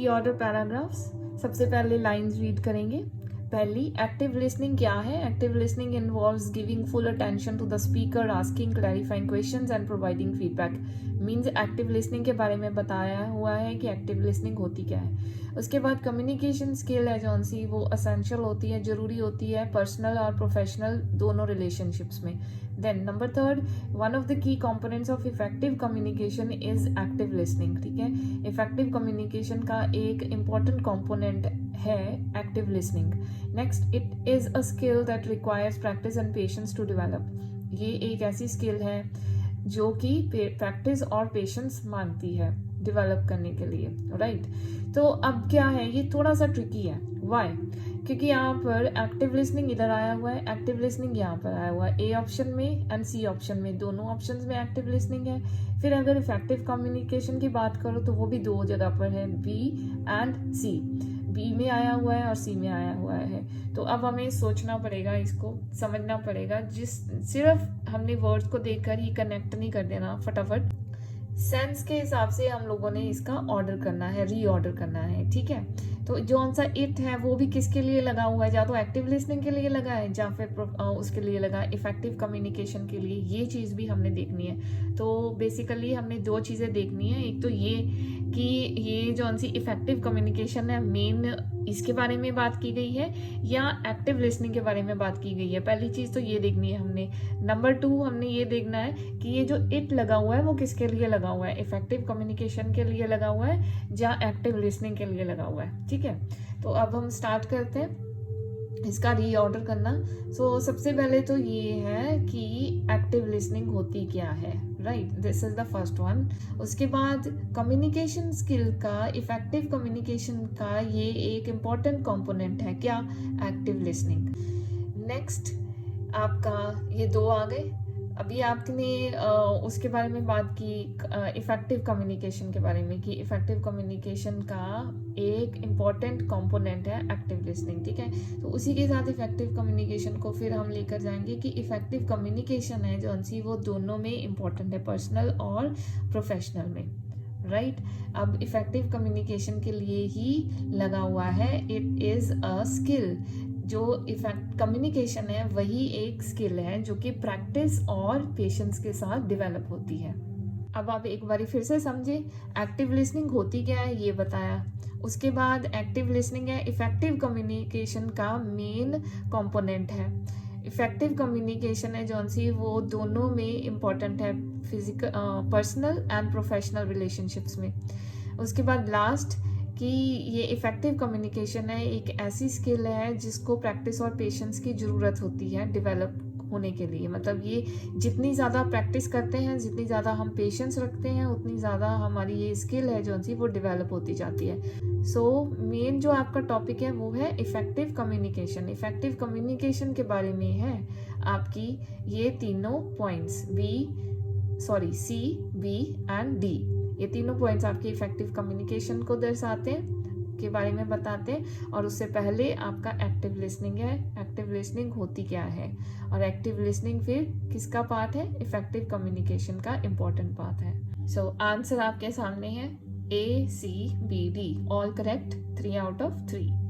की order paragraphs. सबसे पहले लाइंस रीड करेंगे। पहली, एक्टिव लिसनिंग क्या है? Active listening involves giving full attention to the speaker, asking clarifying questions and providing feedback. Means active listening के बारे में बताया हुआ है कि एक्टिव लिसनिंग होती क्या है। उसके बाद कम्युनिकेशन स्किल है जौन सी, वो असेंशियल होती है, जरूरी होती है पर्सनल और प्रोफेशनल दोनों रिलेशनशिप्स में। Then number third, one of the key components of effective communication is active listening. ठीक है, इफेक्टिव कम्युनिकेशन का एक इम्पॉर्टेंट कंपोनेंट है active listening. Next, it is a skill that requires practice and patience to develop. ये एक ऐसी skill है जो कि प्रैक्टिस और पेशेंस मांगती है डेवलप करने के लिए, राइट। तो अब क्या है, ये थोड़ा सा ट्रिकी है। वाई? क्योंकि यहाँ पर एक्टिव लिसनिंग इधर आया हुआ है, एक्टिव लिसनिंग यहाँ पर आया हुआ है, ए ऑप्शन में एंड सी ऑप्शन में, दोनों ऑप्शंस में एक्टिव लिसनिंग है। फिर अगर इफेक्टिव कम्युनिकेशन की बात करो तो वो भी दो जगह पर है, बी एंड सी। बी में आया हुआ है और सी में आया हुआ है। तो अब हमें सोचना पड़ेगा, इसको समझना पड़ेगा। सिर्फ हमने वर्ड्स को देखकर ही कनेक्ट नहीं कर देना फटाफट। सेंस के हिसाब से हम लोगों ने इसका ऑर्डर करना है, रीऑर्डर करना है। ठीक है, तो जो सा इट है वो भी किसके लिए लगा हुआ है? या तो एक्टिव लिसनिंग के लिए लगा है या फिर उसके लिए लगा है इफेक्टिव कम्युनिकेशन के लिए। ये चीज़ भी हमने देखनी है। तो बेसिकली हमने दो चीज़ें देखनी है। एक तो ये कि ये जो सी इफेक्टिव कम्युनिकेशन है मेन इसके बारे में बात की गई है या एक्टिव लिसनिंग के बारे में बात की गई है। पहली चीज़ तो ये देखनी है हमने। नंबर टू, हमने ये देखना है कि ये जो इट लगा हुआ है वो किसके लिए लगा हुआ है, इफेक्टिव कम्युनिकेशन के लिए लगा हुआ है या एक्टिव लिसनिंग के लिए लगा हुआ है। ठीक है, तो अब हम स्टार्ट करते हैं इसका रीऑर्डर करना। सबसे पहले तो ये है कि एक्टिव लिसनिंग होती क्या है, right, this is the first one. उसके बाद कम्युनिकेशन स्किल का, इफेक्टिव कम्युनिकेशन का ये एक इम्पॉर्टेंट कंपोनेंट है क्या, एक्टिव लिसनिंग। नेक्स्ट आपका ये दो आ गए। अभी आपने उसके बारे में बात की इफेक्टिव कम्युनिकेशन के बारे में कि इफेक्टिव कम्युनिकेशन का एक इम्पॉर्टेंट कंपोनेंट है एक्टिव लिसनिंग। ठीक है, तो उसी के साथ इफेक्टिव कम्युनिकेशन को फिर हम लेकर जाएंगे कि इफेक्टिव कम्युनिकेशन है जो सी वो दोनों में इम्पॉर्टेंट है, पर्सनल और प्रोफेशनल में, राइट। अब इफेक्टिव कम्युनिकेशन के लिए ही लगा हुआ है, इट इज अ स्किल। जो इफेक्ट कम्युनिकेशन है वही एक स्किल है जो कि प्रैक्टिस और पेशेंस के साथ डेवलप होती है। अब आप एक बारी फिर से समझे, एक्टिव लिसनिंग होती क्या है ये बताया। उसके बाद एक्टिव लिसनिंग है इफेक्टिव कम्युनिकेशन का मेन कंपोनेंट है। इफेक्टिव कम्युनिकेशन है जौन सी वो दोनों में इम्पॉर्टेंट है, physical, personal and professional relationships में। उसके बाद लास्ट कि ये इफेक्टिव कम्युनिकेशन है एक ऐसी स्किल है जिसको प्रैक्टिस और पेशेंस की ज़रूरत होती है डेवलप होने के लिए। मतलब ये जितनी ज़्यादा प्रैक्टिस करते हैं, जितनी ज़्यादा हम पेशेंस रखते हैं, उतनी ज़्यादा हमारी ये स्किल है जो सी वो डेवलप होती जाती है। मेन जो आपका टॉपिक है वो है इफेक्टिव कम्युनिकेशन। इफेक्टिव कम्युनिकेशन के बारे में है आपकी ये तीनों points, C, B and D. ये तीनों पॉइंट्स आपके इफेक्टिव कम्युनिकेशन को दर्शाते हैं, के बारे में बताते हैं। और उससे पहले आपका एक्टिव लिसनिंग है, एक्टिव लिसनिंग होती क्या है, और एक्टिव लिसनिंग फिर किसका पार्ट है, इफेक्टिव कम्युनिकेशन का इम्पॉर्टेंट पार्ट है। आंसर आपके सामने है A, C, B, D, all correct, 3 out of 3।